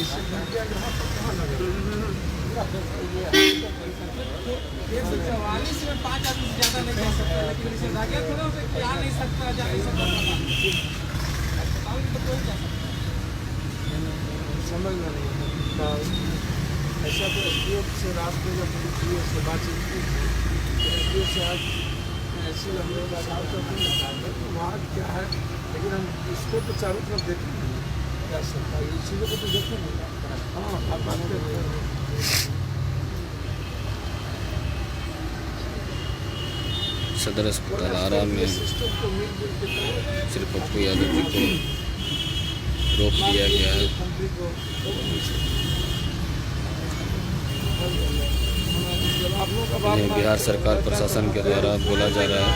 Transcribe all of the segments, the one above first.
144 में 5 आदमी ज़्यादा नहीं जा सकता, लेकिन निषेधाज्ञा थोड़ा उसे आ नहीं सकता, जा नहीं सकता, अस्पताल में तो कोई जा सकता समझ में नहीं आता। ऐसा तो एसडीओ से रात में जब एसडीओ से बातचीत की तो एसडीओ से आज ऐसी हम लोग आधार तो नहीं लगाएंगे तो वहाँ क्या है, लेकिन हम इसको तो चारों तरफ देखेंगे क्या सकता है, इस चीज़ों को तो देखेंगे। हाँ आप बात करते हैं। सदर अस्पताल आरा में श्री पप्पू यादव जी को रोक दिया गया है। इन्हें बिहार सरकार प्रशासन के द्वारा बोला जा रहा है।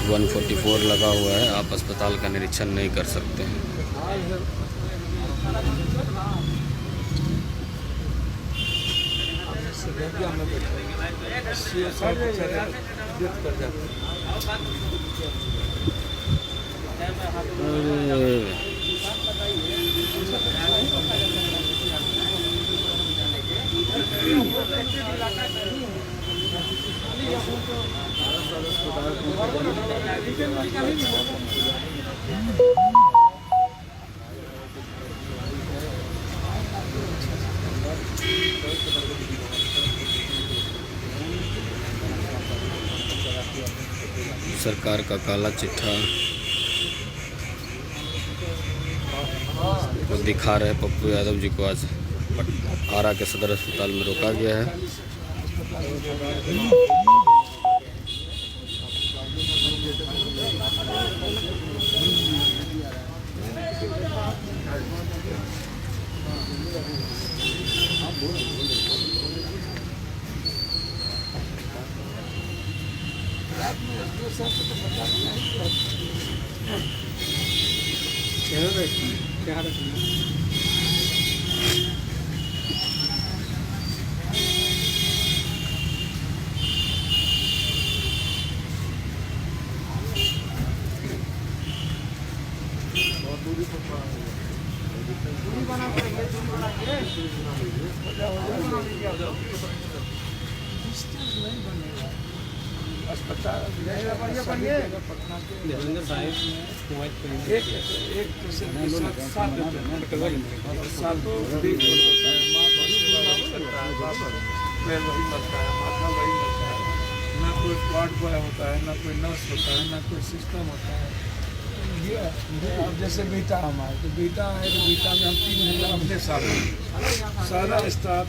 144 लगा हुआ है, आप अस्पताल का निरीक्षण नहीं कर सकते हैं। सरकार का काला चिट्ठा को दिखा रहे पप्पू यादव जी को आज आरा के सदर अस्पताल में रोका गया है। क्या अस्पताल देवेंद्र साहिब एक सातों वही मरता है, माथा वही मरता है, ना कोई वार्ड बॉय होता है, ना कोई नर्स होता है, ना कोई सिस्टम होता है। ये अब जैसे बीटा हमारे तो बीटा है तो बीटा में हम 3 महीना अपने साथ सारा स्टाफ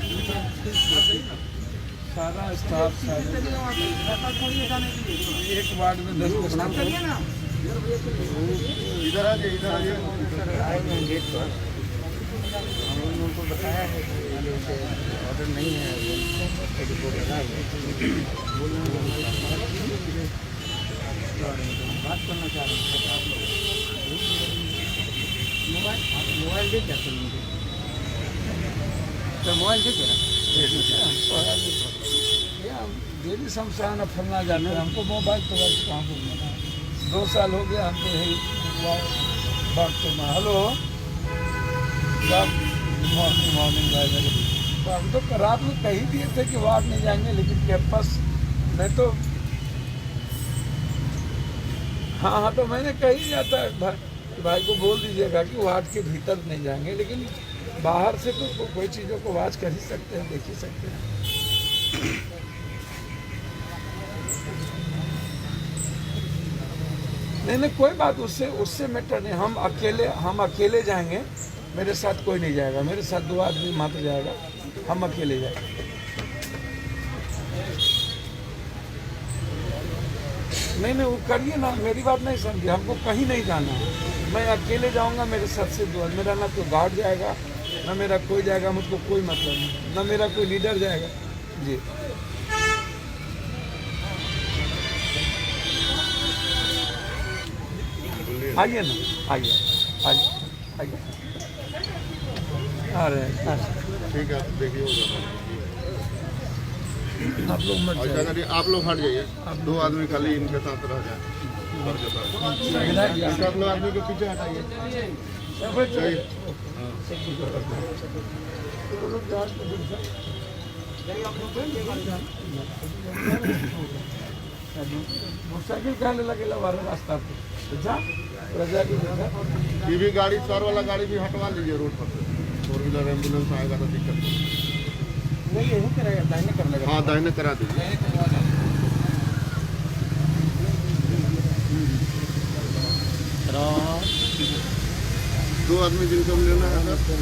एक वार्ड में 10 इधर आ जाइए गेट पर उनको बताया है कि ऑर्डर नहीं है, बात करना चाह रहे हैं आप लोग। मोबाइल दे क्या करेंगे तो मोबाइल दे क्या डेली शमशान फलना जाने हमको मोबाइल तो बस कहाँ बोलना 2 साल हो गया हमको यही बात करना। हेलो मॉर्निंग भाई मेरे तो हम तो रात में कही दिए थे कि वार्ड नहीं जाएंगे, लेकिन कैंपस नहीं तो हाँ तो मैंने कही जाता है भाई को बोल दीजिएगा कि वार्ड के भीतर नहीं जाएंगे, लेकिन बाहर से तो कोई चीज़ों को वाच कर ही सकते हैं, देख ही सकते हैं। नहीं कोई बात उससे मैटर नहीं। हम अकेले जाएंगे, मेरे साथ कोई नहीं जाएगा, मेरे साथ 2 आदमी मात्र जाएगा, हम अकेले जाएंगे। नहीं वो करिए ना, मेरी बात नहीं समझिए, हमको कहीं नहीं जाना है, मैं अकेले जाऊंगा, मेरे साथ से 2 मेरा ना तो गार्ड जाएगा ना मेरा कोई जाएगा, मुझको कोई मतलब नहीं, ना मेरा कोई लीडर जाएगा जी। आइए ना, आइए। अरे ठीक है देखिए आप लोग मत जाइए, आप लोग हट जाइए, 2 आदमी खाली इनके साथ रह जाए। आप लोग आदमी के पीछे हटाइए। मोटरसाइकिल कहने लगे हमारे रास्ता पे जा प्रजा की ये भी गाड़ी 4 वाला गाड़ी भी हटवा लीजिए रोड पर से। 4 व्हीलर एम्बुलेंस आएगा तो दिक्कत नहीं यही करेगा दाहिने कर लेगा। हाँ दाहिने करा दीजिए। दो आदमी जिनको लेना है सर।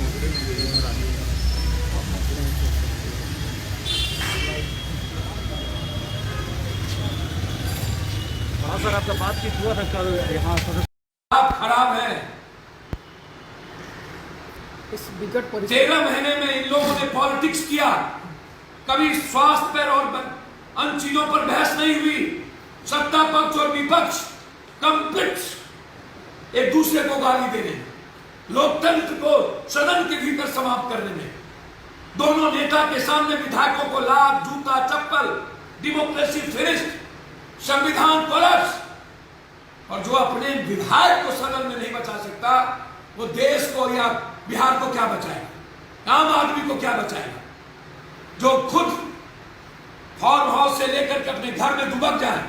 हाँ सर आपका बातचीत हुआ था कल यहाँ आप खराब है। इस विकट परिस्थिति 13 महीने में इन लोगों ने पॉलिटिक्स किया, कभी स्वास्थ्य पर और अन्य चीजों पर बहस नहीं हुई। सत्ता पक्ष और विपक्ष कंप्लीट एक दूसरे को गाली देने, लोकतंत्र को सदन के भीतर समाप्त करने में, दोनों नेता के सामने विधायकों को लात, जूता, चप्पल, डेमोक्रेसी फिनिश्ड, संविधान कोलैप्स। और जो अपने विधायक को सदन में नहीं बचा सकता, वो देश को या बिहार को क्या बचाएगा, आम आदमी को क्या बचाएगा। जो खुद फार्म हाउस से लेकर के अपने घर में दुबक जाए,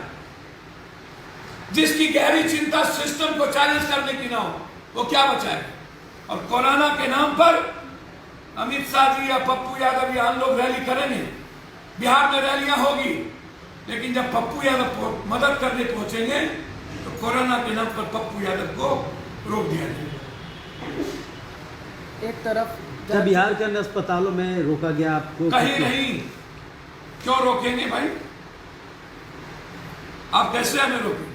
जिसकी गहरी चिंता सिस्टम को चैलेंज करने की ना हो, वो क्या बचाएगा। और कोरोना के नाम पर अमित शाह जी या पप्पू यादव या हम लोग रैली करेंगे, बिहार में रैलियां होगी, लेकिन जब पप्पू यादव को मदद करने पहुंचेंगे तो कोरोना के नाम पर पप्पू यादव को रोक दिया जाएगा। एक तरफ क्या बिहार के अन्य अस्पतालों में रोका गया आपको? कहीं नहीं। क्यों रोकेंगे भाई, आप कैसे हमें रोकेंगे?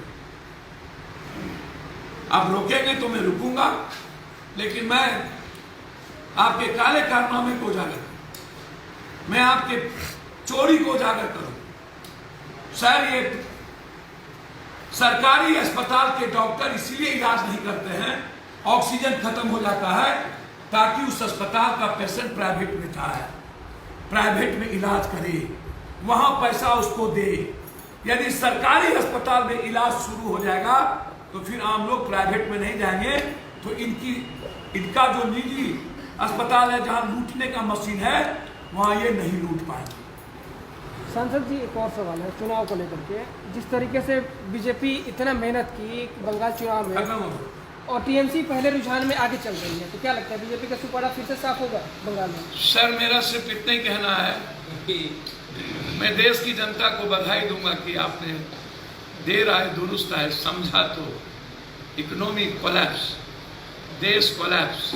आप रोकेंगे तो मैं रुकूंगा, लेकिन मैं आपके काले कारनामे को उजागर करूं, मैं आपके चोरी को उजागर करूं। सर, ये सरकारी अस्पताल के डॉक्टर इसीलिए इलाज नहीं करते हैं, ऑक्सीजन खत्म हो जाता है, ताकि उस अस्पताल का पेशेंट प्राइवेट में जाए, प्राइवेट में इलाज करे, वहां पैसा उसको दे। यदि सरकारी अस्पताल में इलाज शुरू हो जाएगा तो फिर आम लोग प्राइवेट में नहीं जाएंगे, तो इनका जो निजी अस्पताल है जहां लूटने का मशीन है, वहां ये नहीं लूट पाएंगे। सांसद जी एक और सवाल है चुनाव को लेकर के। जिस तरीके से बीजेपी इतना मेहनत की बंगाल चुनाव में, और टीएमसी पहले रुझान में आगे चल रही है, तो क्या लगता है बीजेपी का सुपारा फिर से साफ होगा बंगाल में? सर, मेरा सिर्फ इतना ही कहना है कि मैं देश की जनता को बधाई दूंगा कि आपने देर आए दुरुस्त आए समझा। तो इकोनॉमिक कोलैप्स, देश कोलैप्स,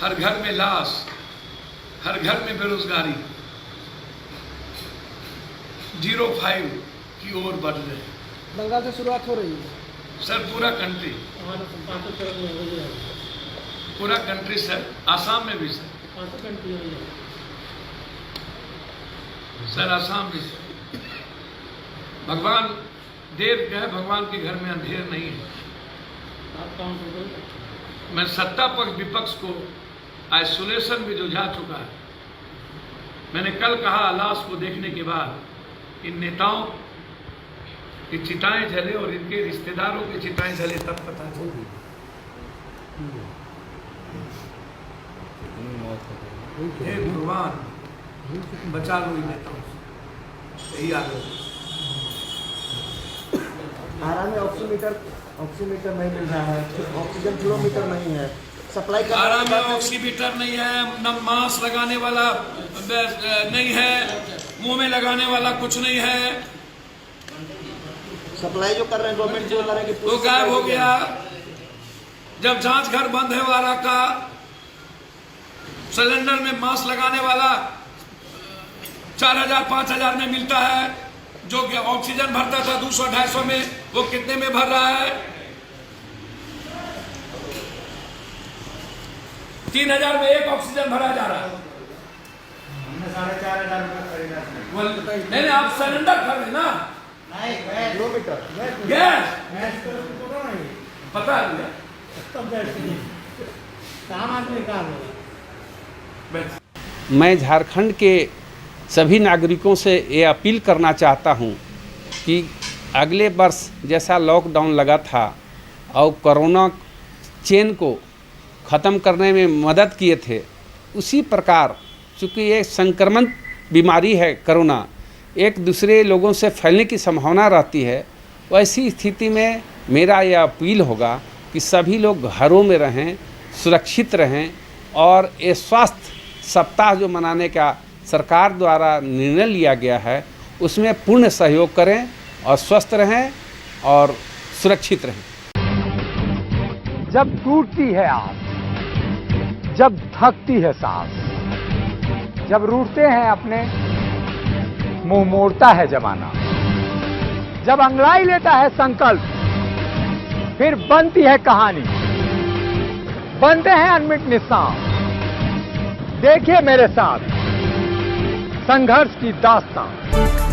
हर घर में लाश, हर घर में बेरोजगारी, 05 की ओर बढ़ रहे हैं। बंगाल से शुरुआत हो रही है सर, पूरा कंट्री सर, आसाम में भी सर, आसाम में सर। भगवान देर गए, भगवान के घर में अंधेर नहीं है। मैं सत्ता पक्ष विपक्ष को आइसोलेशन में जो जा चुका है, मैंने कल कहा लाश को देखने के बाद इन नेताओं की चिताएं जले और इनके रिश्तेदारों की चिताएं जले, तब पता चली। हे भगवान, बचा लो इन नेताओं से, यही आगे। आरा में ऑक्सीमीटर नहीं मिल रहा है, ऑक्सीजन फ्लोमीटर नहीं है, सप्लाई का आरा में ऑक्सीमीटर नहीं है, न मास्क लगाने वाला नहीं है, मुंह में लगाने वाला कुछ नहीं है, सप्लाई जो कर रहे हैं गवर्नमेंट जो कर रहे हैं वो गायब हो गया। जब जांच घर बंद है वारा का, सिलेंडर में मास्क लगाने वाला 4000-5000 में मिलता है, जो कि ऑक्सीजन भरता था 200-250 में, वो कितने में भर रहा है? 3000 में एक ऑक्सीजन भरा जा रहा है। हमने 4500 रुपये खरीदा। नहीं, आप सिलेंडर खरीदे ना, किलोमीटर गैस पता है मैं झारखंड के सभी नागरिकों से ये अपील करना चाहता हूँ कि अगले वर्ष जैसा लॉकडाउन लगा था और कोरोना चेन को ख़त्म करने में मदद किए थे, उसी प्रकार चूँकि ये संक्रमण बीमारी है कोरोना, एक दूसरे लोगों से फैलने की संभावना रहती है, वैसी स्थिति में मेरा यह अपील होगा कि सभी लोग घरों में रहें, सुरक्षित रहें और ये स्वास्थ्य सप्ताह जो मनाने का सरकार द्वारा निर्णय लिया गया है उसमें पूर्ण सहयोग करें और स्वस्थ रहें और सुरक्षित रहें। जब टूटती है आस, जब थकती है सांस, जब रूठते हैं अपने, मुंह मोड़ता है जमाना, जब अंगड़ाई लेता है संकल्प, फिर बनती है कहानी, बनते हैं अनमिट निशान। देखिए मेरे साथ संघर्ष की दास्तान।